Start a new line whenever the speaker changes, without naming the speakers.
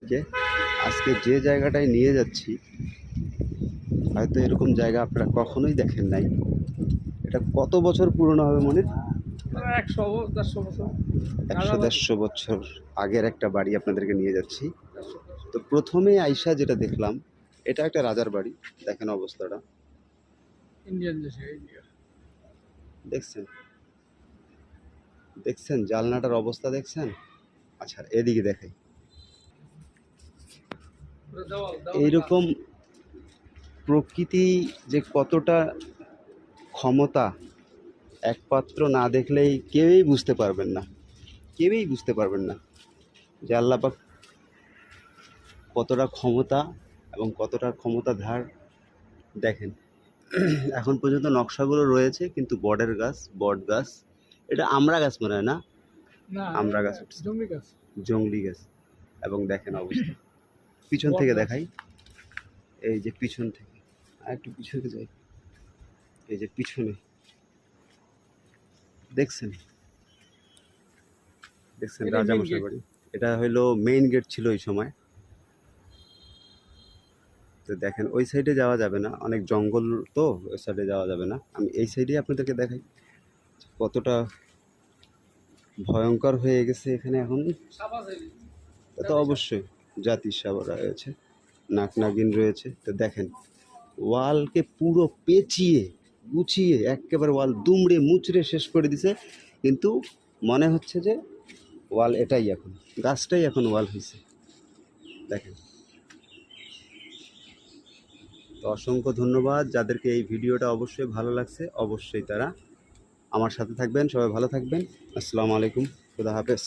যে আজকে যে জায়গাটায় নিয়ে যাচ্ছি হয়তো এরকম জায়গা আপনারা কখনোই দেখেন নাই। এটা কত বছর পুরনো হবে মনে?
100-150 বছর।
100-150 বছর আগের একটা বাড়ি আপনাদেরকে নিয়ে যাচ্ছি। তো প্রথমে আইসা যেটা দেখলাম, এটা একটা রাজার বাড়ি। দেখেন অবস্থাটা,
ইন্ডিয়ান দেশে ইন্ডিয়া।
দেখছেন দেখছেন জানলাটার অবস্থা দেখছেন? আচ্ছা এদিকে দেখাই। এইরকম প্রকৃতি যে কতটা ক্ষমতা একমাত্র না দেখলেই কেউই বুঝতে পারবেন না, কেউই বুঝতে পারবেন না যে আল্লাহ পাক কতটা ক্ষমতা এবং কতটা ক্ষমতাধার। দেখেন এখন পর্যন্ত নকশাগুলো রয়েছে, কিন্তু বট গাছ, এটা আমড়া গাছ মনে হয় না,
না,
আমড়া গাছ উঠছে,
জঙ্গলি গাছ।
জংলি গাছ। এবং দেখেন অবস্থা, পিছন থেকে দেখাই, এই যে পিছন থেকে আর একটু পিছনে যাই, এই যে পিছনে দেখছেন দেখছেন
এটা
রাজা
main
মশাই
gate।
বাড়ি। এটা হলো মেইন গেট ছিল ওই সময়। তো দেখেন ওই সাইডে যাওয়া যাবে না, অনেক জঙ্গল, তো ওই সাইডে যাওয়া যাবে না। আমি এই সাইডে আপনাদেরকে দেখাই কতটা ভয়ঙ্কর হয়ে গেছে এখানে এখন। তা তো অবশ্যই জাতির সাবর রয়েছে, নাক নাগিন রয়েছে। তো দেখেন ওয়ালকে পুরো পেঁচিয়ে গুছিয়ে একেবারে ওয়াল দুমড়ে মুচড়ে শেষ করে দিছে, কিন্তু মনে হচ্ছে যে ওয়াল এটাই, এখন গাছটাই এখন ওয়াল হয়েছে। দেখেন, তো অসংখ্য ধন্যবাদ যাদেরকে এই ভিডিওটা অবশ্যই ভালো লাগছে, অবশ্যই তারা আমার সাথে থাকবেন। সবাই ভালো থাকবেন। আসসালামু আলাইকুম, খুদা হাফেজ।